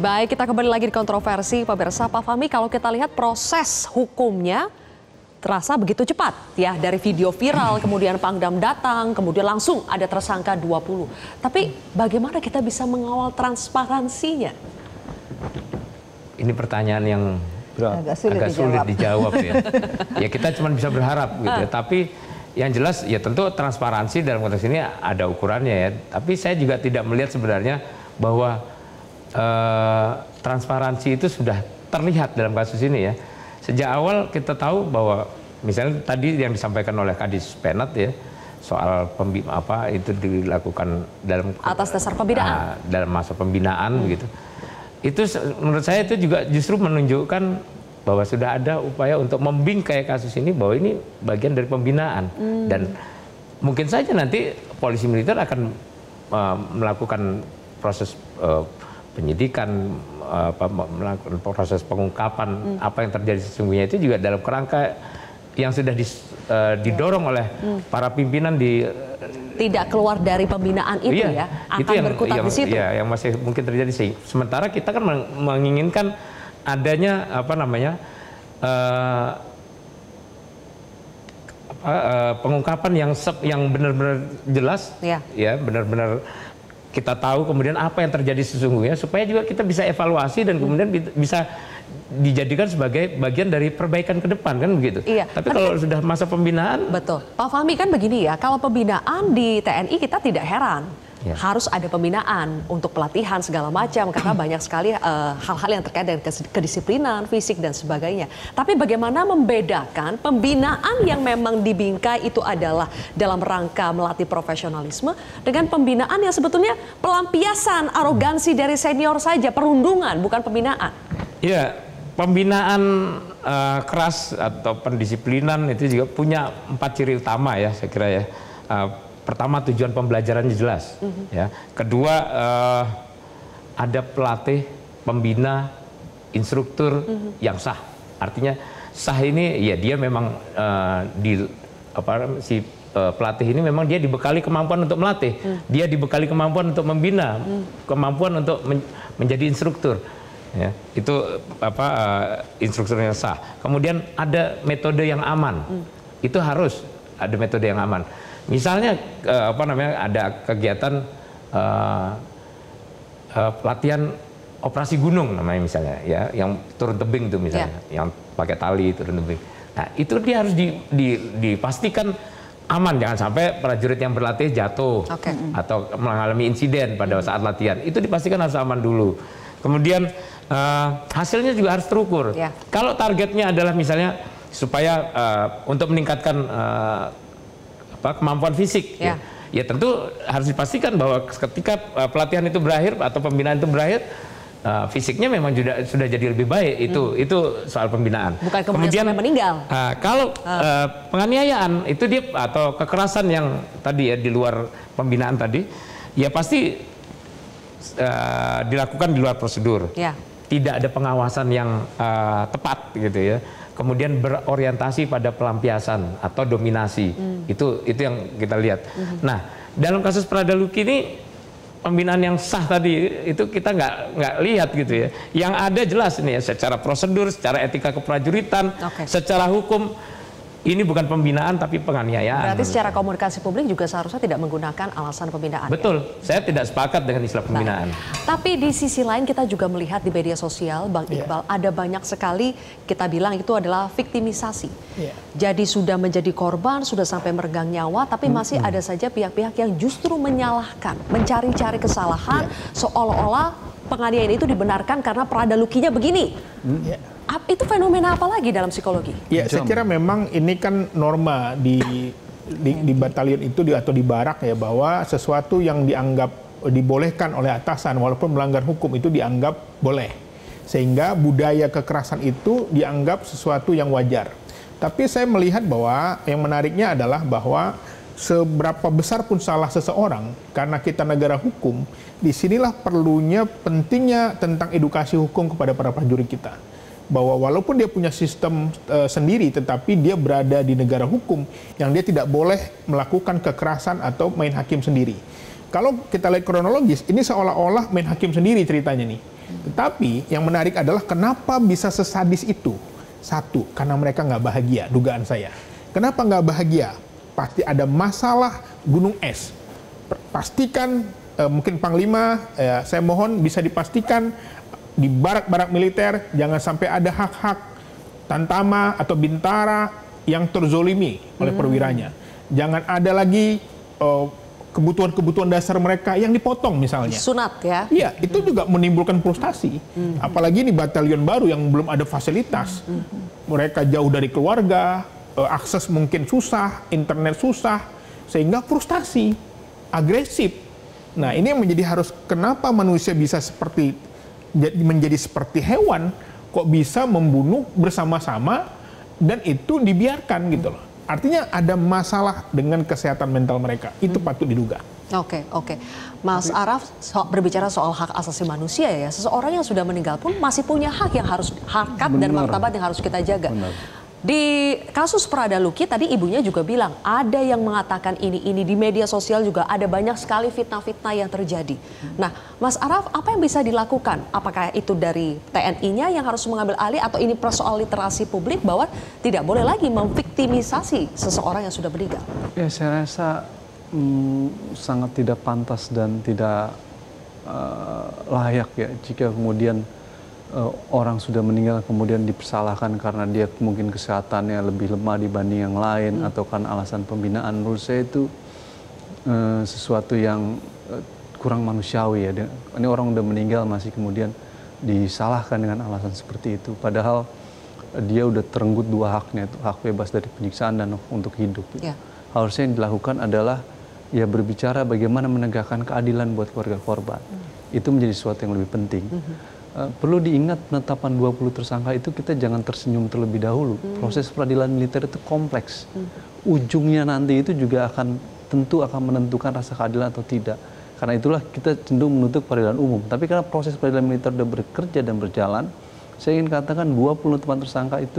Baik, kita kembali lagi di kontroversi, pemirsa. Pak Fahmi, kalau kita lihat proses hukumnya terasa begitu cepat ya, dari video viral, kemudian Pangdam datang, kemudian langsung ada tersangka 20. Tapi bagaimana kita bisa mengawal transparansinya? Ini pertanyaan yang agak sulit dijawab ya. Ya kita cuma bisa berharap gitu ya. Tapi yang jelas ya tentu transparansi dalam konteks ini ada ukurannya ya. Tapi saya juga tidak melihat sebenarnya bahwa transparansi itu sudah terlihat dalam kasus ini ya. Sejak awal kita tahu bahwa misalnya tadi yang disampaikan oleh Kadis Penat ya, soal itu dilakukan dalam atas dasar pembinaan, dalam masa pembinaan begitu. Itu menurut saya itu juga justru menunjukkan bahwa sudah ada upaya untuk membingkai kasus ini, bahwa ini bagian dari pembinaan. Dan mungkin saja nanti polisi militer akan melakukan proses penyidikan, melakukan proses pengungkapan apa yang terjadi sesungguhnya, itu juga dalam kerangka yang sudah didorong oleh para pimpinan di tidak keluar dari pembinaan itu ya, akan itu yang, berkutat di situ. Ya, yang masih mungkin terjadi sih. Sementara kita kan menginginkan adanya pengungkapan yang benar-benar jelas, ya benar-benar kita tahu kemudian apa yang terjadi sesungguhnya, supaya juga kita bisa evaluasi dan kemudian bisa dijadikan sebagai bagian dari perbaikan ke depan, kan begitu. Iya. Tapi kalau sudah masa pembinaan, betul. Pak Fahmi, kan begini ya, kalau pembinaan di TNI kita tidak heran. Harus ada pembinaan untuk pelatihan segala macam, karena banyak sekali hal-hal yang terkait dengan kedisiplinan, fisik dan sebagainya. Tapi bagaimana membedakan pembinaan yang memang dibingkai itu adalah dalam rangka melatih profesionalisme dengan pembinaan yang sebetulnya pelampiasan arogansi dari senior saja, perundungan, bukan pembinaan? Iya, pembinaan keras atau pendisiplinan itu juga punya 4 ciri utama ya, saya kira ya. Pertama, tujuan pembelajarannya jelas. Ya. Kedua, ada pelatih, pembina, instruktur yang sah. Artinya sah ini ya dia memang pelatih ini memang dia dibekali kemampuan untuk melatih, dia dibekali kemampuan untuk membina, kemampuan untuk menjadi instruktur. Ya, itu instruktur yang sah. Kemudian ada metode yang aman. Itu harus ada metode yang aman. Misalnya ada kegiatan pelatihan operasi gunung namanya misalnya ya, yang turun tebing itu misalnya, yang pakai tali turun tebing. Nah, itu dia harus dipastikan aman, jangan sampai prajurit yang berlatih jatuh atau mengalami insiden pada saat latihan. Itu dipastikan harus aman dulu. Kemudian hasilnya juga harus terukur. Kalau targetnya adalah misalnya supaya untuk meningkatkan kemampuan fisik, ya tentu harus dipastikan bahwa ketika pelatihan itu berakhir atau pembinaan itu berakhir, fisiknya memang sudah jadi lebih baik. Itu soal pembinaan. Bukan kemudian sampai meninggal. Kalau penganiayaan itu dia atau kekerasan yang tadi ya di luar pembinaan tadi, ya pasti dilakukan di luar prosedur. Tidak ada pengawasan yang tepat gitu ya. Kemudian berorientasi pada pelampiasan atau dominasi. Itu yang kita lihat. Nah, dalam kasus Pradaluki ini pembinaan yang sah tadi itu kita nggak lihat gitu ya. Yang ada jelas ini ya, secara prosedur, secara etika keprajuritan, secara hukum. Ini bukan pembinaan tapi penganiayaan. Berarti secara komunikasi publik juga seharusnya tidak menggunakan alasan pembinaan. Betul, saya tidak sepakat dengan istilah pembinaan. Tapi di sisi lain kita juga melihat di media sosial, Bang Iqbal, ada banyak sekali kita bilang itu adalah viktimisasi. Jadi sudah menjadi korban, sudah sampai meregang nyawa, tapi masih ada saja pihak-pihak yang justru menyalahkan, mencari-cari kesalahan, seolah-olah penganiayaan itu dibenarkan karena Pradalukinya begini. Itu fenomena apa lagi dalam psikologi? Ya, saya kira memang ini kan norma di batalion itu atau di barak ya, bahwa sesuatu yang dianggap dibolehkan oleh atasan walaupun melanggar hukum itu dianggap boleh. Sehingga budaya kekerasan itu dianggap sesuatu yang wajar. Tapi saya melihat bahwa yang menariknya adalah bahwa seberapa besar pun salah seseorang, karena kita negara hukum, disinilah perlunya pentingnya tentang edukasi hukum kepada para prajurit kita. Bahwa walaupun dia punya sistem sendiri, tetapi dia berada di negara hukum yang dia tidak boleh melakukan kekerasan atau main hakim sendiri. Kalau kita lihat kronologis, ini seolah-olah main hakim sendiri ceritanya nih. Tetapi yang menarik adalah kenapa bisa sesadis itu? Satu, karena mereka nggak bahagia, dugaan saya. Kenapa nggak bahagia? Pasti ada masalah gunung es. Pastikan, mungkin Panglima, saya mohon bisa dipastikan di barak-barak militer jangan sampai ada hak-hak Tantama atau Bintara yang terzolimi oleh perwiranya. Jangan ada lagi kebutuhan-kebutuhan dasar mereka yang dipotong misalnya. Sunat ya? Iya, itu juga menimbulkan frustasi. Apalagi ini batalion baru yang belum ada fasilitas. Mereka jauh dari keluarga, akses mungkin susah, internet susah, sehingga frustasi, agresif. Nah, ini yang menjadi harus kenapa manusia bisa menjadi seperti hewan, kok bisa membunuh bersama-sama dan itu dibiarkan gitu loh. Artinya ada masalah dengan kesehatan mental mereka. Itu patut diduga. Oke. Mas Araf, berbicara soal hak asasi manusia ya, seseorang yang sudah meninggal pun masih punya hak yang harus, harkat dan martabat yang harus kita jaga. Benar. Di kasus Prada Luki tadi ibunya juga bilang ada yang mengatakan ini di media sosial juga ada banyak sekali fitnah-fitnah yang terjadi. Nah, Mas Araf, apa yang bisa dilakukan? Apakah itu dari TNI-nya yang harus mengambil alih atau ini persoal literasi publik bahwa tidak boleh lagi memviktimisasi seseorang yang sudah meninggal? Ya, saya rasa sangat tidak pantas dan tidak layak ya jika kemudian orang sudah meninggal kemudian dipersalahkan karena dia mungkin kesehatannya lebih lemah dibanding yang lain atau kan alasan pembinaan. Menurut saya itu sesuatu yang kurang manusiawi ya. Ini orang udah meninggal masih kemudian disalahkan dengan alasan seperti itu. Padahal dia udah terenggut dua haknya, itu hak bebas dari penyiksaan dan untuk hidup. Ya. Harusnya yang dilakukan adalah ya berbicara bagaimana menegakkan keadilan buat keluarga korban. Itu menjadi sesuatu yang lebih penting. Perlu diingat penetapan 20 tersangka itu kita jangan tersenyum terlebih dahulu. Proses peradilan militer itu kompleks. Ujungnya nanti itu juga tentu akan menentukan rasa keadilan atau tidak. Karena itulah kita cenderung menuntut peradilan umum. Tapi karena proses peradilan militer sudah bekerja dan berjalan, saya ingin katakan 20 tersangka itu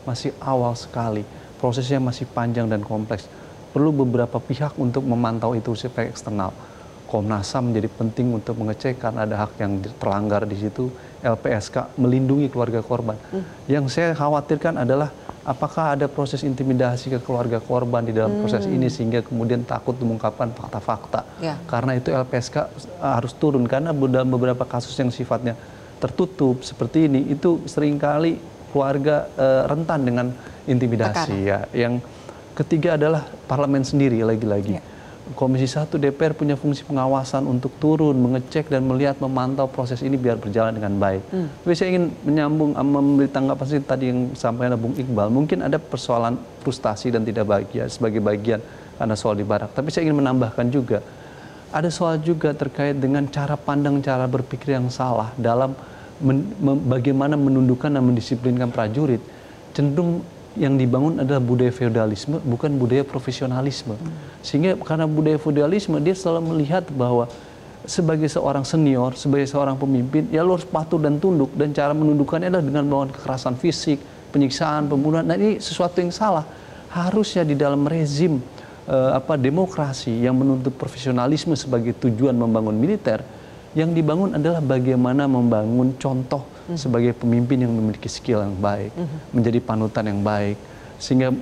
masih awal sekali. Prosesnya masih panjang dan kompleks. Perlu beberapa pihak untuk memantau itu secara eksternal. Komnas HAM menjadi penting untuk mengecek karena ada hak yang terlanggar di situ. LPSK melindungi keluarga korban. Yang saya khawatirkan adalah apakah ada proses intimidasi ke keluarga korban di dalam proses ini sehingga kemudian takut mengungkapkan fakta-fakta. Karena itu LPSK harus turun karena dalam beberapa kasus yang sifatnya tertutup seperti ini itu seringkali keluarga rentan dengan intimidasi. Ya. Yang ketiga adalah parlemen sendiri lagi-lagi. Komisi 1 DPR punya fungsi pengawasan untuk turun, mengecek dan melihat, memantau proses ini biar berjalan dengan baik. Tapi saya ingin menyambung, memberi tanggapan tadi yang disampaikan Bung Iqbal. Mungkin ada persoalan frustasi dan tidak bahagia sebagai bagian karena soal di barak. Tapi saya ingin menambahkan juga, ada soal juga terkait dengan cara pandang, cara berpikir yang salah dalam bagaimana menundukkan dan mendisiplinkan prajurit. Cenderung yang dibangun adalah budaya feodalisme, bukan budaya profesionalisme. Sehingga karena budaya feodalisme, dia selalu melihat bahwa sebagai seorang senior, sebagai seorang pemimpin, ya lo harus patuh dan tunduk. Dan cara menundukkannya adalah dengan melakukan kekerasan fisik, penyiksaan, pembunuhan. Nah ini sesuatu yang salah. Harusnya di dalam rezim demokrasi yang menuntut profesionalisme sebagai tujuan membangun militer, yang dibangun adalah bagaimana membangun contoh sebagai pemimpin yang memiliki skill yang baik, menjadi panutan yang baik, sehingga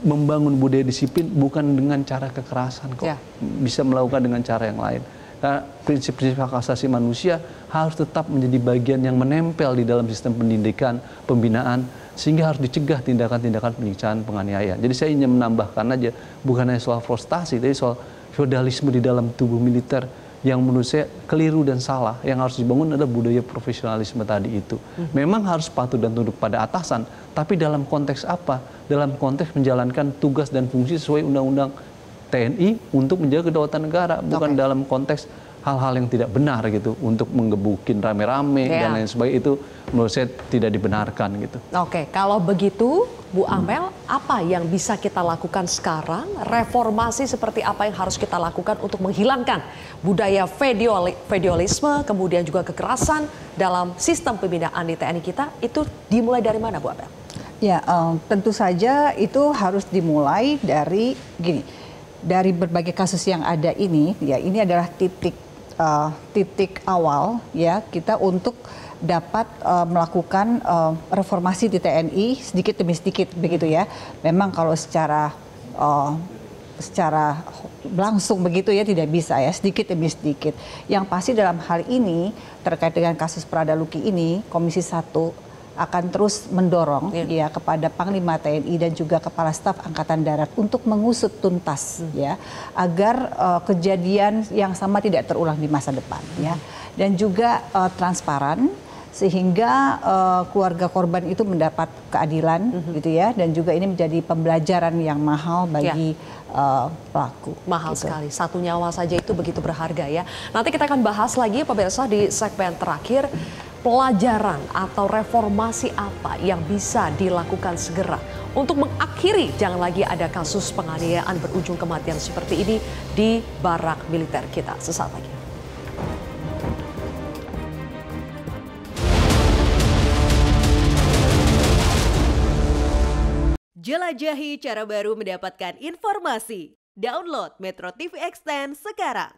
membangun budaya disiplin bukan dengan cara kekerasan kok, bisa melakukan dengan cara yang lain. Karena prinsip-prinsip hak asasi manusia harus tetap menjadi bagian yang menempel di dalam sistem pendidikan, pembinaan, sehingga harus dicegah tindakan-tindakan penyiksaan, penganiayaan. Jadi saya ingin menambahkan aja, bukan hanya soal frustasi, tapi soal feodalisme di dalam tubuh militer yang menurut saya keliru dan salah. Yang harus dibangun adalah budaya profesionalisme tadi itu. Memang harus patuh dan tunduk pada atasan, tapi dalam konteks apa? Dalam konteks menjalankan tugas dan fungsi sesuai Undang-Undang TNI untuk menjaga kedaulatan negara, bukan dalam konteks hal-hal yang tidak benar gitu, untuk menggebukin rame-rame dan lain sebagainya. Itu menurut saya tidak dibenarkan gitu. Oke, kalau begitu Bu Amel, apa yang bisa kita lakukan sekarang? Reformasi seperti apa yang harus kita lakukan untuk menghilangkan budaya feodalisme, kemudian juga kekerasan dalam sistem pembinaan di TNI kita? Itu dimulai dari mana Bu Amel? Ya, tentu saja itu harus dimulai dari gini. dari berbagai kasus yang ada ini, ya ini adalah titik awal ya kita untuk dapat melakukan reformasi di TNI sedikit demi sedikit begitu ya. Memang kalau secara langsung begitu ya tidak bisa ya, sedikit demi sedikit. Yang pasti dalam hal ini terkait dengan kasus Prada Luki ini, Komisi 1 akan terus mendorong ya kepada Panglima TNI dan juga Kepala Staf Angkatan Darat untuk mengusut tuntas ya agar kejadian yang sama tidak terulang di masa depan ya, dan juga transparan sehingga keluarga korban itu mendapat keadilan gitu ya, dan juga ini menjadi pembelajaran yang mahal bagi pelaku. Mahal gitu. sekali, satu nyawa saja itu begitu berharga ya. Nanti kita akan bahas lagi pemirsa di segmen terakhir, pelajaran atau reformasi apa yang bisa dilakukan segera untuk mengakhiri jangan lagi ada kasus penganiayaan berujung kematian seperti ini di barak militer kita. Sesaat lagi. Jelajahi cara baru mendapatkan informasi. Download Metro TV Extend sekarang.